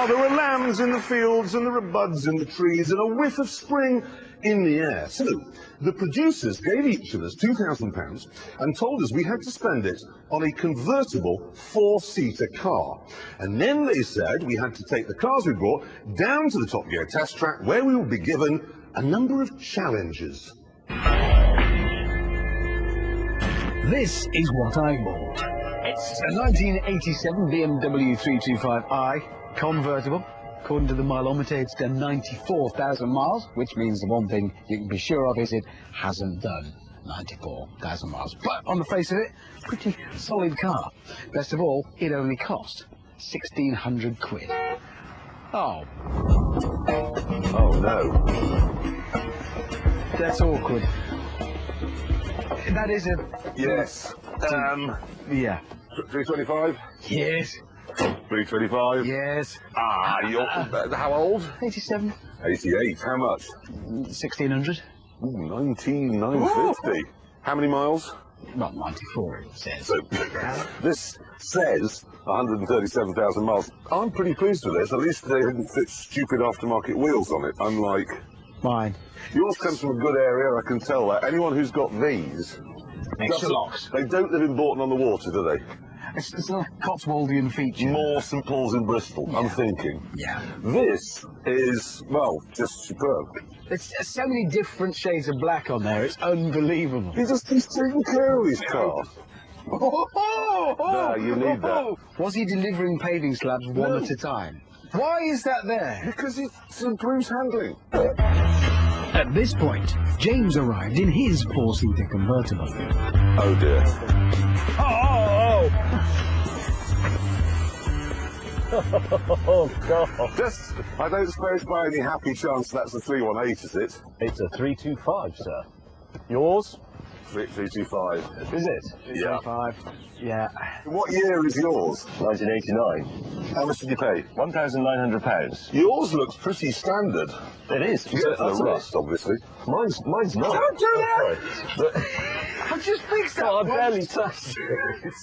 There were lambs in the fields and there were buds in the trees and a whiff of spring in the air. So the producers gave each of us £2,000 and told us we had to spend it on a convertible four-seater car. And then they said we had to take the cars we brought down to the Top Gear test track where we would be given a number of challenges. This is what I bought. It's a 1987 BMW 325i convertible. According to the mileometer, it's done 94,000 miles, which means the one thing you can be sure of is it hasn't done 94,000 miles. But on the face of it, pretty solid car. Best of all, it only cost 1,600 quid. Oh. Oh no. That's awkward. That is a... Yes. Yeah. 325? Yes. 325? Yes. Ah, you're... how old? 87. 88. How much? 1,600. Ooh, 19,950. How many miles? Not 94, it says. So, this says 137,000 miles. I'm pretty pleased with this. At least they didn't fit stupid aftermarket wheels on it, unlike... Mine. Yours comes from a good area, I can tell that. Anyone who's got these... Extra locks. They don't live in Bourton-on-the-Water, do they? It's a Cotswoldian feature. More St Paul's in Bristol, yeah. I'm thinking. Yeah. This is, well, just superb. There's so many different shades of black on there, it's unbelievable. He's taking care of his car. No, you need that. Was he delivering paving slabs one at a time? Why is that there? Because it improves handling. At this point, James arrived in his four-seater convertible. Oh dear. Oh, God. Just, I don't suppose by any happy chance that's a 318, is it? It's a 325, sir. Yours? 325. Is it? Yeah. 325. Yeah. What year is yours? 1989. How much did you pay? £1,900. Yours looks pretty standard. It is. Except for the rust, obviously. Mine's not. Don't do that! I've just fixed that. I barely touched it.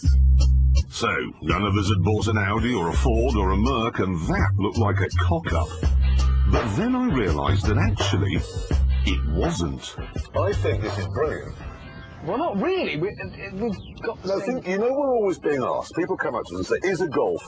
So, none of us had bought an Audi or a Ford or a Merc, and that looked like a cock-up. But then I realised that actually, it wasn't. I think this is brilliant. Well, not really. We've got... No, you know, we're always being asked. People come up to us and say, is a Golf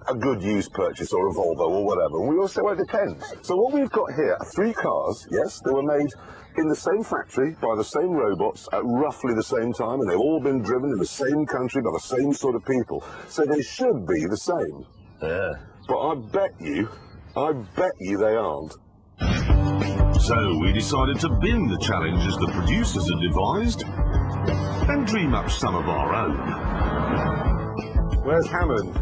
a good used purchase or a Volvo or whatever? And we always say, well, it depends. So what we've got here are 3 cars, yes, they were made in the same factory by the same robots at roughly the same time, and they've all been driven in the same country by the same sort of people. So they should be the same. Yeah. But I bet you they aren't. So we decided to bin the challenges the producers had devised and dream up some of our own. Where's Hammond?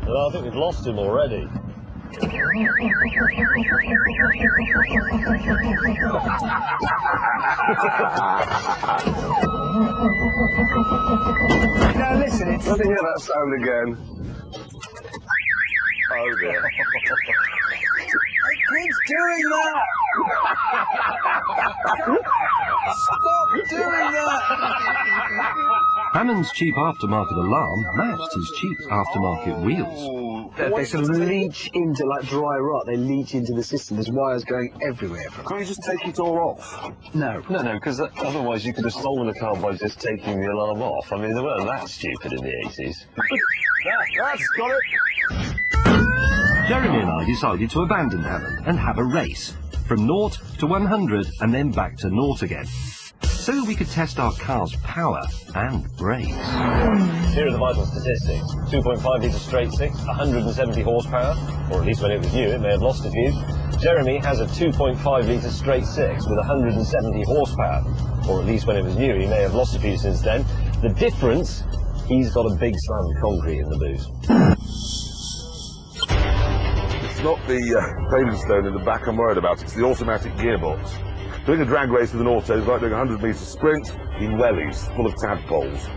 Well, I think we've lost him already. Now listen, it's... Let me hear that sound again. Oh dear. It keeps doing that! Stop doing that! Hammond's cheap aftermarket alarm matched his cheap aftermarket wheels. They sort of leach into, like dry rot, they leach into the system. There's wires going everywhere from it. Can't you just take it all off? No. No, because otherwise you could have stolen a car by just taking the alarm off. I mean, they weren't that stupid in the 80s. That's got it! Jeremy and I decided to abandon Hammond and have a race, from 0 to 100 and then back to 0 again, so that we could test our car's power and brakes. Here are the vital statistics. 2.5 litre straight six, 170 horsepower, or at least when it was new, it may have lost a few. Jeremy has a 2.5 litre straight six with 170 horsepower, or at least when it was new, he may have lost a few since then. The difference, he's got a big slab of concrete in the boot. It's not the paving stone in the back I'm worried about, it's the automatic gearbox. Doing a drag race with an auto is like doing a 100-metre sprint in wellies, full of tadpoles.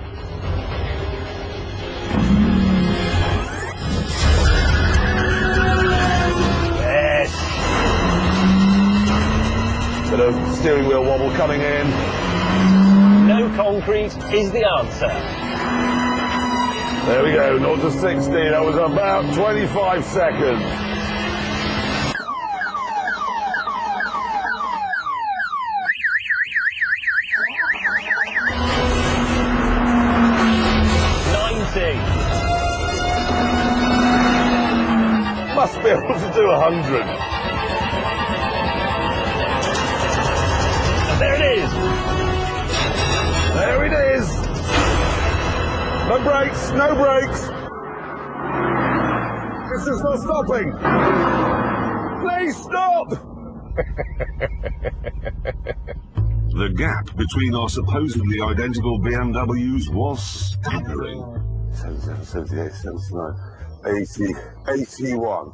Yes! Bit of steering wheel wobble coming in. No concrete is the answer. There we go, 0 to 60, that was about 25 seconds. must be able to do 100. And there it is! There it is. No brakes, no brakes. This is not stopping. Please stop. The gap between our supposedly identical BMWs was staggering. 77, 78, 79, 80, 81.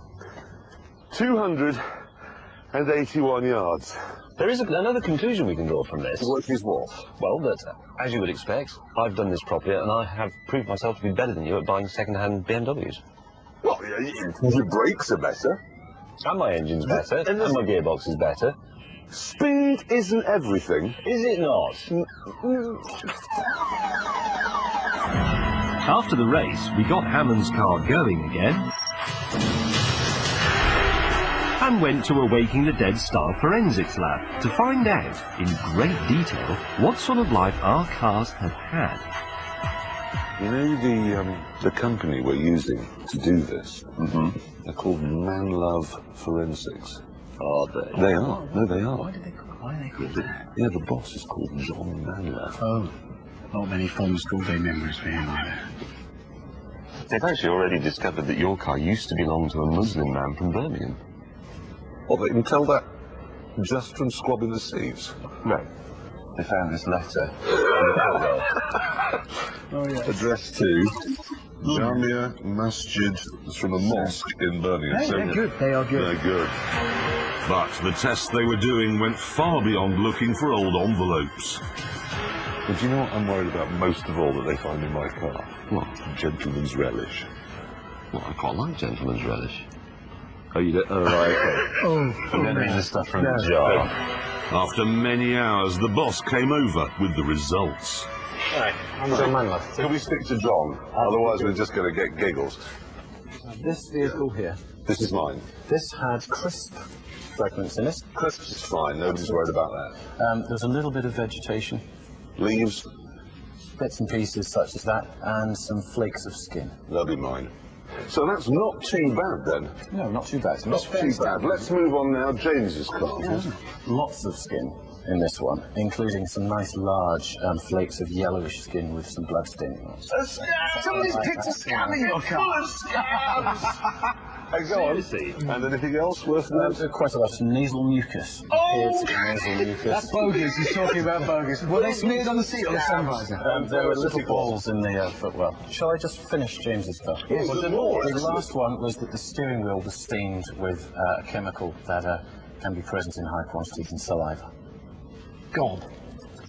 281 yards. There is another conclusion we can draw from this. What is what? Well, that, as you would expect, I've done this properly, and I have proved myself to be better than you at buying second-hand BMWs. Well, your brakes are better. And my engine's better, and my gearbox is better. Speed isn't everything. Is it not? After the race, we got Hammond's car going again and went to a Waking the Dead style forensics lab to find out in great detail what sort of life our cars had had. You know the company we're using to do this? Mm-hmm. They're called Man Love Forensics. Are they? They are. No, they are. Why are they called that? Yeah, the boss is called John Manlove. Oh, not many fond school day memories for him either. They've actually already discovered that your car used to belong to a Muslim man from Birmingham. Well, they can tell that just from squabbing the seats. No. They found this letter. Oh, yeah. Addressed to Jamia Masjid. It's from a mosque in Birmingham. Hey, they're good. They are good. They're good. But the tests they were doing went far beyond looking for old envelopes. But do you know what I'm worried about most of all that they find in my car? What? Gentleman's relish. Well, I quite like gentleman's relish. Oh, you don't? Oh, right, okay. Oh, And then the stuff from the jar. After many hours, the boss came over with the results. Can we stick to John? Otherwise, we're just going to get giggles. this vehicle here, This is mine. this had crisp fragments in it. Crisp is fine. Nobody's worried about that. There's a little bit of vegetation, Leaves, bits and pieces such as that, and some flakes of skin. they'll be mine. So that's not too bad then. No, not too bad. Not too bad. Let's move on now. James's car. Lots of skin in this one, including some nice large flakes of yellowish skin with some blood staining on it. Somebody's picked a scab in your car. Full of scabs. Hey, go on. And anything else worth noting? Quite a lot of nasal mucus. Oh! Nasal mucus. That's bogus. He's talking about bogus. Were they smeared on the seat or the sun visor? There were little balls in the footwell. Shall I just finish James's car? Yes, but more. The last one was that the steering wheel was stained with a chemical that can be present in high quantities in saliva. God.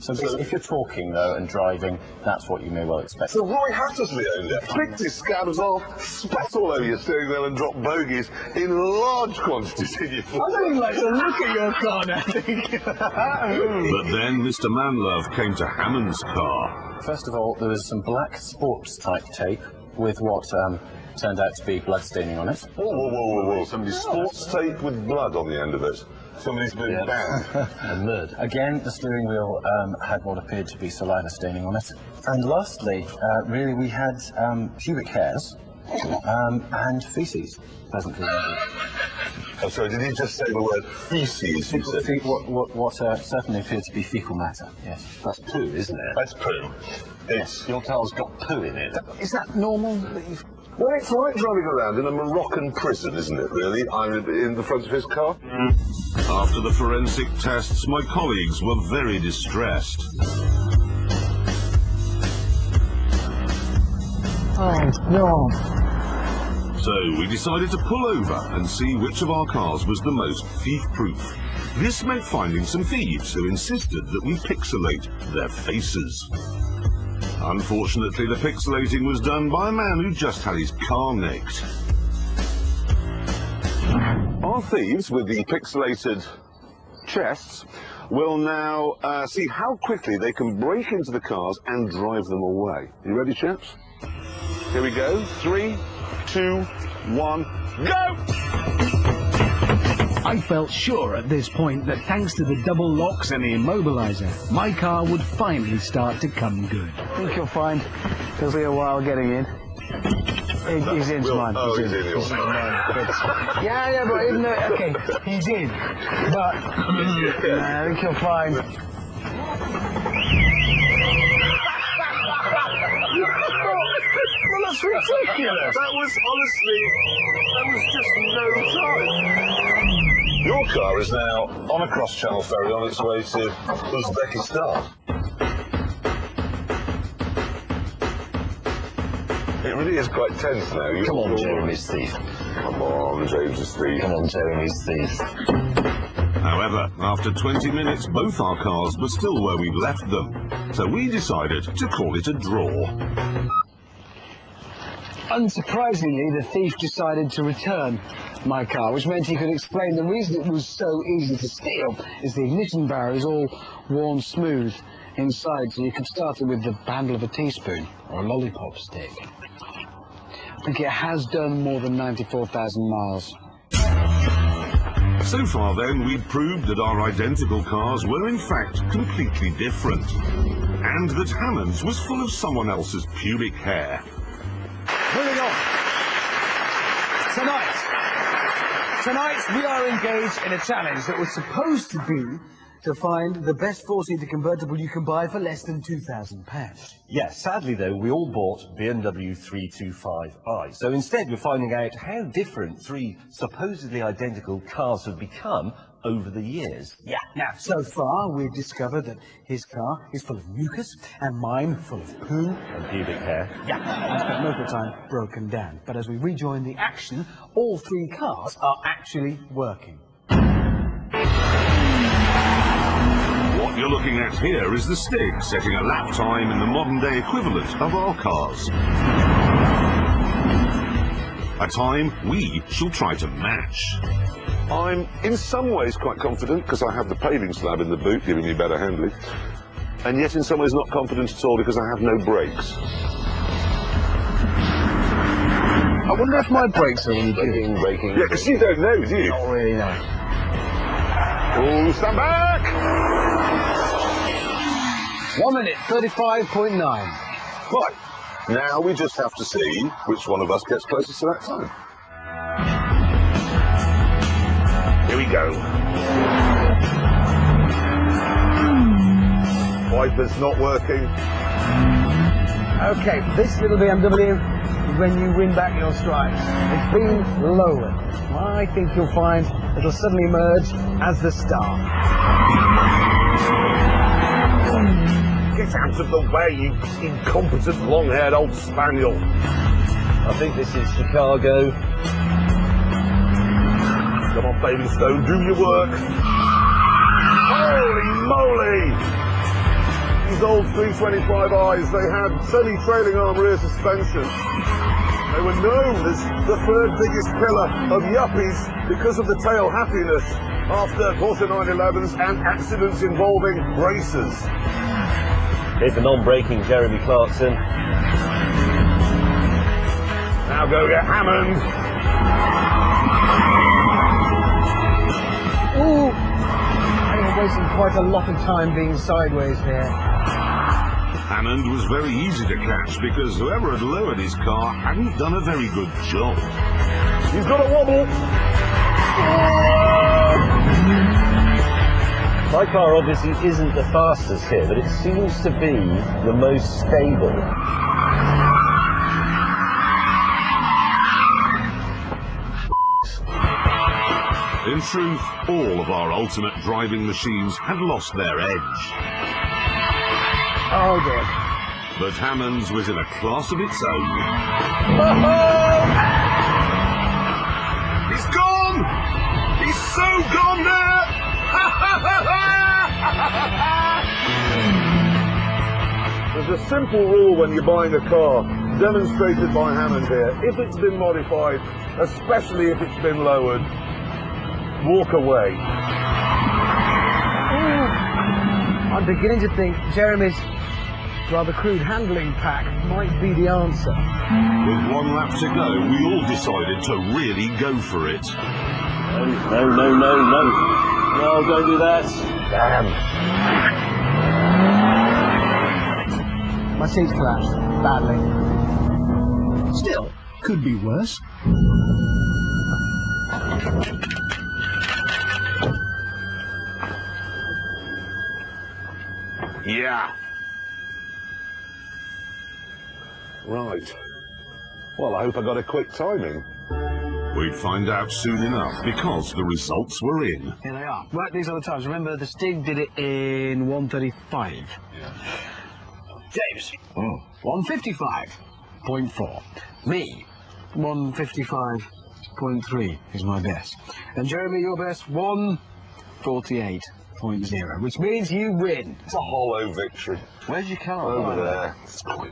So if you're talking, though, and driving, that's what you may well expect. So Roy Hattersley owned it. Picked his scabs off, spat all over your steering wheel and dropped bogies in large quantities in your foot. I don't even like to look at your car now, I think. But then Mr. Manlove came to Hammond's car. First of all, there was some black sports-type tape with what turned out to be blood staining on it. Whoa. Somebody's sports tape with blood on the end of it. Somebody's been banned. And murder. Again, the steering wheel had what appeared to be saliva staining on it. And lastly, really, we had pubic hairs and feces presently. Oh, sorry, did he just say the word feces, you said? What certainly appeared to be fecal matter, yes. That's poo, isn't it? That's poo. Yes. Your car's got poo in it. Is that normal? Well, it's like driving around in a Moroccan prison, isn't it, really? I'm in the front of his car. After the forensic tests, my colleagues were very distressed. Oh, God. So we decided to pull over and see which of our cars was the most thief-proof. This meant finding some thieves who insisted that we pixelate their faces. Unfortunately, the pixelating was done by a man who just had his car nicked. Our thieves, with the pixelated chests, will now see how quickly they can break into the cars and drive them away. You ready, chaps? Here we go. 3, 2, 1, go! I felt sure at this point that thanks to the double locks and the immobilizer, my car would finally start to come good. I think you'll find it'll be a while getting in. He's in mine. Oh, he's in yours. Yeah, but even though, okay, he's in. But I think you'll find. Well, that's ridiculous. That was just no time. Your car is now on a cross-channel ferry on its way to Uzbekistan. It really is quite tense now. Come on, Jeremy's thief. Come on, James's thief. Come on, Jeremy's thief. However, after 20 minutes, both our cars were still where we'd left them. So we decided to call it a draw. Unsurprisingly, the thief decided to return my car, which meant he could explain the reason it was so easy to steal is the ignition barrel is all worn smooth inside, so you could start it with the handle of a teaspoon or a lollipop stick. I think it has done more than 94,000 miles. So far then, we'd proved that our identical cars were in fact completely different, and that Hammond's was full of someone else's pubic hair. Moving on. Tonight we are engaged in a challenge that was supposed to be to find the best four-seater convertible you can buy for less than £2,000. Yes, sadly though, we all bought BMW 325i. So instead we're finding out how different three supposedly identical cars have become over the years. Yeah, now, so far we've discovered that his car is full of mucus and mine full of poo. And pubic hair. Yeah, and spent most of the time broken down. But as we rejoin the action, all three cars are actually working. What you're looking at here is the stick setting a lap time in the modern-day equivalent of our cars. A time we shall try to match. I'm in some ways quite confident because I have the paving slab in the boot giving me better handling, and yet in some ways not confident at all because I have no brakes. I wonder if my brakes are any good. Braking. Yeah, because you don't know, do you? Not really, no. Oh, stand back! 1 minute, 35.9. Right, now we just have to see which one of us gets closest to that time. Here we go. Wiper's not working. Okay, this little BMW is when you win back your stripes. It's been lowered. I think you'll find it'll suddenly emerge as the star. Get out of the way, you incompetent long-haired old spaniel. I think this is Chicago. Come on, Babystone, do your work. Holy moly! These old 325i's, they had semi-trailing arm rear suspension. They were known as the third biggest killer of yuppies because of the tail happiness after Porsche 911s and accidents involving racers. Here's the non-braking Jeremy Clarkson. Now go get Hammond. Ooh! I think we're wasting quite a lot of time being sideways here. Hammond was very easy to catch because whoever had lowered his car hadn't done a very good job. He's got a wobble. My car obviously isn't the fastest here, but it seems to be the most stable. In truth, all of our ultimate driving machines had lost their edge. Oh dear. But Hammond's was in a class of its own. He's gone! He's so gone there! There's a simple rule when you're buying a car, demonstrated by Hammond here. If it's been modified, especially if it's been lowered, walk away. I'm beginning to think Jeremy's rather crude handling pack might be the answer. With 1 lap to go, we all decided to really go for it. No, no, no, no. No, don't do that. Damn. My seat's collapsed badly. Still, could be worse. Yeah. Right. Well, I hope I got a quick timing. We'd find out soon enough, because the results were in. Here they are. Right, these are the times. Remember, the Stig did it in 1:35. Yeah. James, 1:55.4. Me, 1:55.3 is my best. And Jeremy, your best, 1:48.0, which means you win. It's a hollow victory. Where's your car? Over there.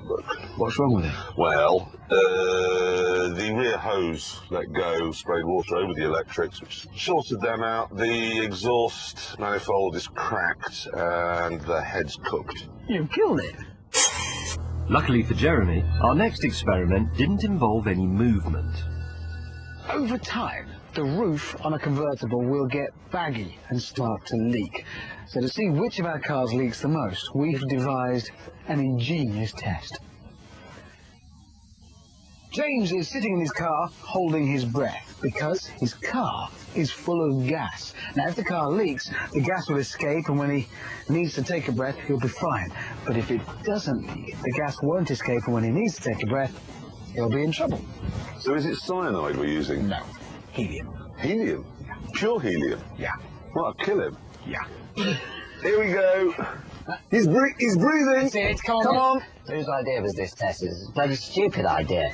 Look. What's wrong with it? Well, the rear hose let go, sprayed water over the electrics, which shorted them out. The exhaust manifold is cracked, and the head's cooked. You killed it. Luckily for Jeremy, our next experiment didn't involve any movement. Over time, the roof on a convertible will get baggy and start to leak. So to see which of our cars leaks the most, we've devised an ingenious test. James is sitting in his car holding his breath because his car is full of gas. Now, if the car leaks, the gas will escape, and when he needs to take a breath, he'll be fine. But if it doesn't leak, the gas won't escape, and when he needs to take a breath, he'll be in trouble. So is it cyanide we're using? No, helium. Helium? Pure helium? Yeah. Well, I'll kill him. Yeah. Here we go. He's breathing. That's it, come on. Whose idea was this test? It's a bloody stupid idea.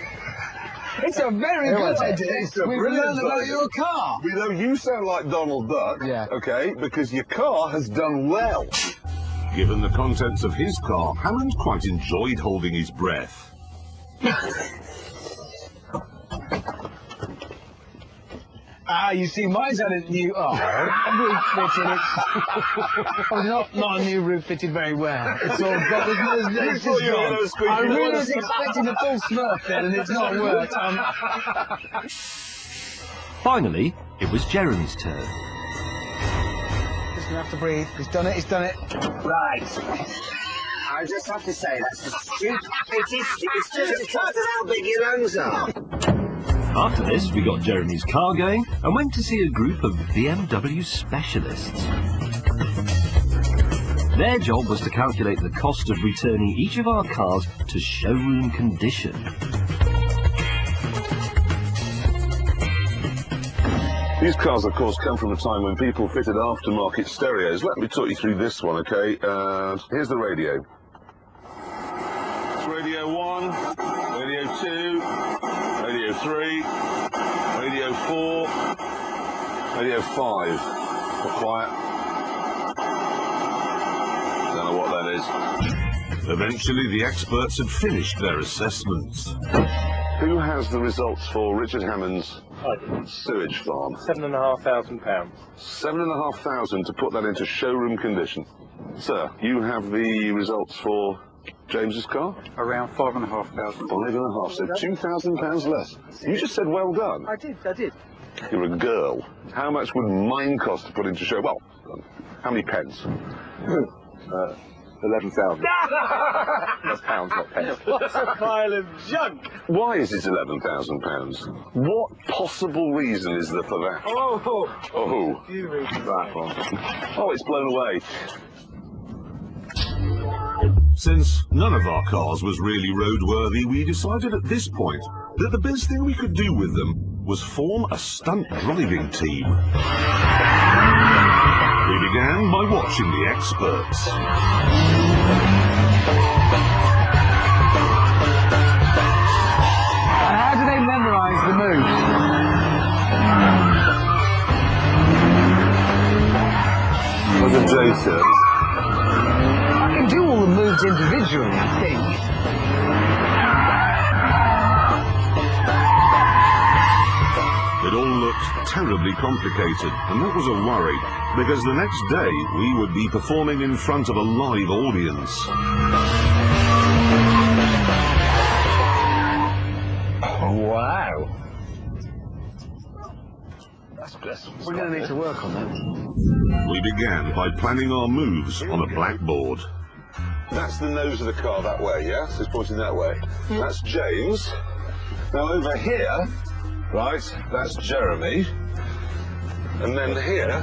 It's a very good idea. It's a We've brilliant learned about idea. your car. You know, you sound like Donald Duck, Yeah. okay, because your car has done well. Given the contents of his car, Hammond quite enjoyed holding his breath. You see, mine's had a new roof fitted. Oh, not a new roof fitted very well. It's all got the nose. I really was expecting a full smurf then, and it's not worked. Finally, it was Jeremy's turn. Just gonna have to breathe. He's done it. He's done it. Right. I just have to say, that's the stupid. It's just how big your lungs are. After this, we got Jeremy's car going and went to see a group of BMW specialists. Their job was to calculate the cost of returning each of our cars to showroom condition. These cars, of course, come from a time when people fitted aftermarket stereos. Let me talk you through this one, okay? Here's the radio. It's radio 1, radio 2, radio 3, radio 4, radio 5. Not quiet. Don't know what that is. Eventually, the experts had finished their assessments. Who has the results for Richard Hammond's sewage farm? £7,500. £7,500 to put that into showroom condition. Sir, you have the results for James's car? Around £5,500. £5,500, so £2,000 less. You just said well done. I did. You're a girl. How much would mine cost to put into show? Well, how many pence? 11,000. That's pounds, not pence. What's a pile of junk? Why is it £11,000? What possible reason is there for that? Oh. You read that one. Oh, it's blown away. Since none of our cars was really roadworthy, we decided at this point that the best thing we could do with them was form a stunt driving team. We began by watching the experts. How do they memorise the moves? Look at Jason. I can do all the moves individually, I think. It all looked terribly complicated, and that was a worry, because the next day we would be performing in front of a live audience. Wow. We're going to need to work on that. We began by planning our moves on a blackboard. That's the nose of the car that way, yeah? So it's pointing that way. That's James. Now over here, right, that's Jeremy. And then here...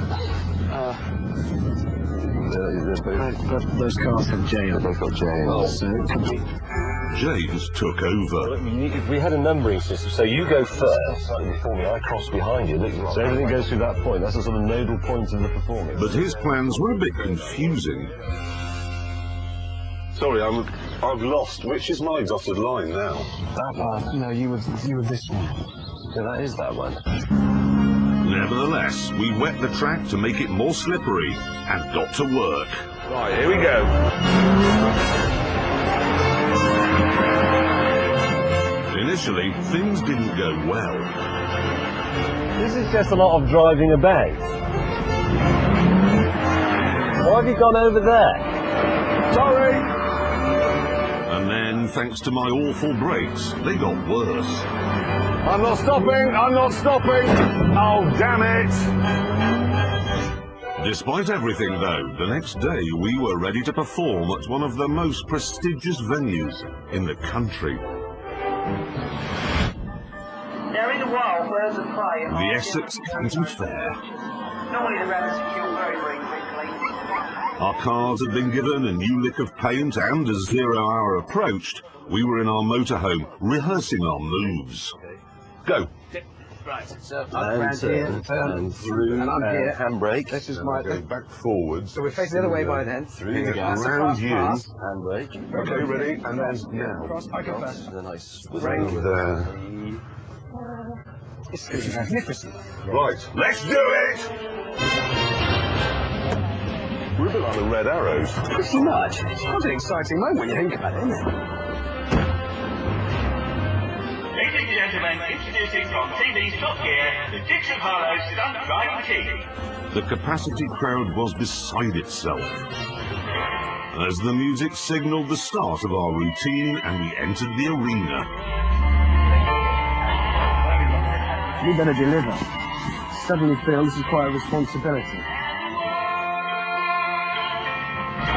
Those cars have J on. They've got J in. Oh. So it could be... James took over. If we had a numbering system, so you go first, slightly before me, I cross behind you. So everything goes through that point. That's a sort of nodal point of the performance. But his plans were a bit confusing. Sorry, I've lost. Which is my dotted line now? That one. No, you were this one. Yeah, that is that one. Nevertheless, we wet the track to make it more slippery and got to work. Right, here we go. Initially, things didn't go well. This is just a lot of driving a bang. Why have you gone over there? Sorry. And then, thanks to my awful brakes, they got worse. I'm not stopping. I'm not stopping. Oh, damn it. Despite everything, though, the next day we were ready to perform at one of the most prestigious venues in the country. They're in the wild birds of prey. The Essex County Fair. Normally the rabbits are killed very, very quickly. Our cars had been given a new lick of paint, and as 0 hour approached, we were in our motorhome rehearsing our moves. Go. Right, so And around here, turn, and through, and I'm here. handbrake. This is my... Go back forwards. So we're facing the other way by then. Through the gas. Around you. Handbrake. Okay, ready? And then now. Cross, I go first. And then I swing Brake. over There. This is magnificent. Right, let's do it! We're a bit like the Red Arrows. Pretty much. It's quite an exciting moment when you think about it, isn't it? Ladies and gentlemen, introducing from TV's Top Gear, the Dixon Harlow stunt driving team. The capacity crowd was beside itself as the music signalled the start of our routine and we entered the arena. We better deliver. Suddenly feel this is quite a responsibility.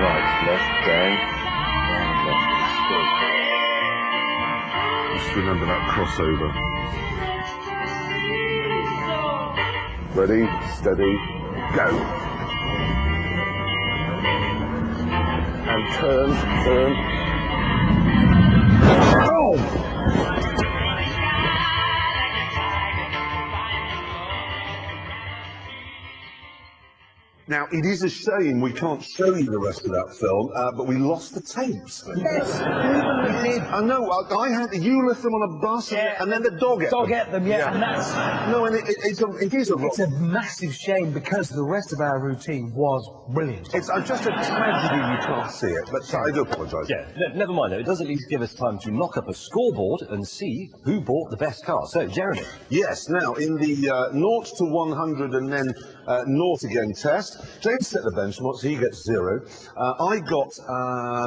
right, left down, and left Just remember that crossover. Ready, steady, go. and turn. Oh! Now, it is a shame we can't show you the rest of that film, but we lost the tapes. Yes, we did. I know, I had you left them on a bus, and then the dog ate them. Dog ate them, yeah, and that's... No, and it is a... It's a massive shame because the rest of our routine was brilliant. It's just a tragedy you can't see it, but I do apologise. Yeah, never mind though. It does at least give us time to knock up a scoreboard and see who bought the best car. So, Jeremy. Yes, now, in the 0 to 100 and then 0 again test, James set the benchmark, so he gets 0. I got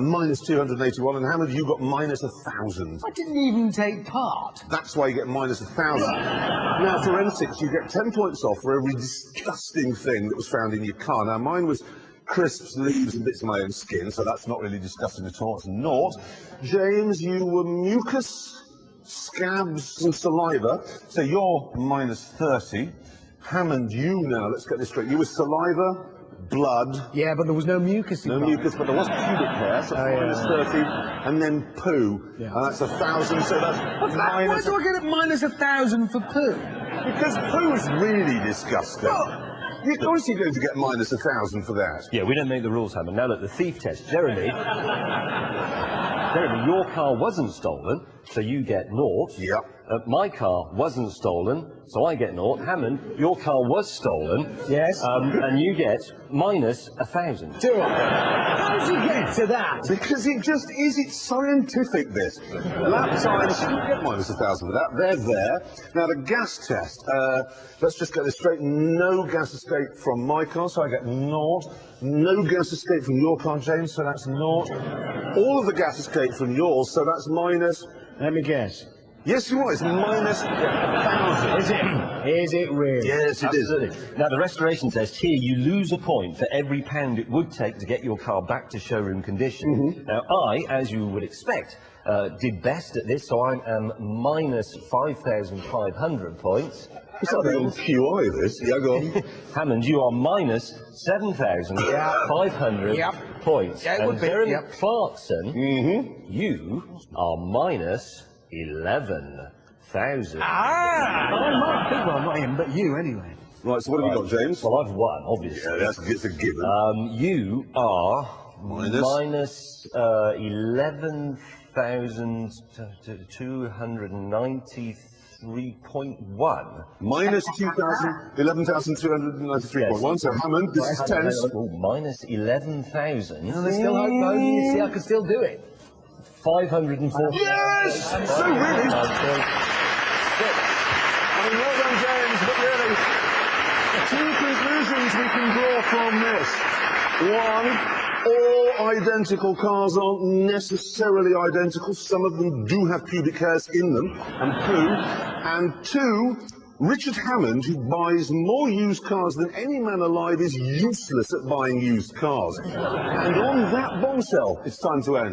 minus 281, and Hammond, you got minus 1,000. I didn't even take part. That's why you get minus 1,000. Now, forensics, you get 10 points off for every disgusting thing that was found in your car. Now, mine was crisps, leaves, and bits of my own skin, so that's not really disgusting at all. It's not. James, you were mucus, scabs, and saliva, so you're minus 30. Hammond, you now, let's get this straight. You were saliva, blood. Yeah, but there was no mucus in No part. mucus, but there was pubic hair, so minus 30. And then poo, Yeah. and that's 1,000, so that's Why minus... do I get it minus 1,000 for poo? Because poo is really disgusting. Of course you're going to get minus 1,000 for that. Yeah, we don't make the rules, Hammond. Now look, the thief test. Jeremy, your car wasn't stolen, so you get 0. Yep. My car wasn't stolen, so I get 0. Hammond, your car was stolen. Yes. And you get minus 1,000. Do it. How did you get to that? Because it just is, it's scientific, this. Lap times, you get minus 1,000 for that. They're there. Now, the gas test. Let's just get this straight. No gas escape from my car, so I get 0. No gas escape from your car, James, so that's 0. All of the gas escape from yours, so that's minus... Let me guess. Yes, you are. It's minus 1,000. Is it really? Yes, it is. Absolutely. Now, the restoration test here, you lose a point for every pound it would take to get your car back to showroom condition. Now, I, as you would expect, did best at this, so I am minus 5,500 points. It's like a little QI, this. Yeah, go on. Hammond, you are minus 7,500 points. Yeah, it would and be. Jeremy Clarkson, you are minus 11,000. Well, not him, but you anyway. Right, so what have you got, James? Well, I've won, obviously. Yeah, that's a given. You are Minus? minus 11,293.1. Minus 11,293.1. So Hammond, this is tense. Oh, minus 11,000. There's still hope, though. You see, I can still do it. 540. Yes! So really? I mean, well done, James, but really, two conclusions we can draw from this. One, all identical cars aren't necessarily identical. Some of them do have pubic hairs in them, and two, Richard Hammond, who buys more used cars than any man alive, is useless at buying used cars. And on that bombshell, it's time to end.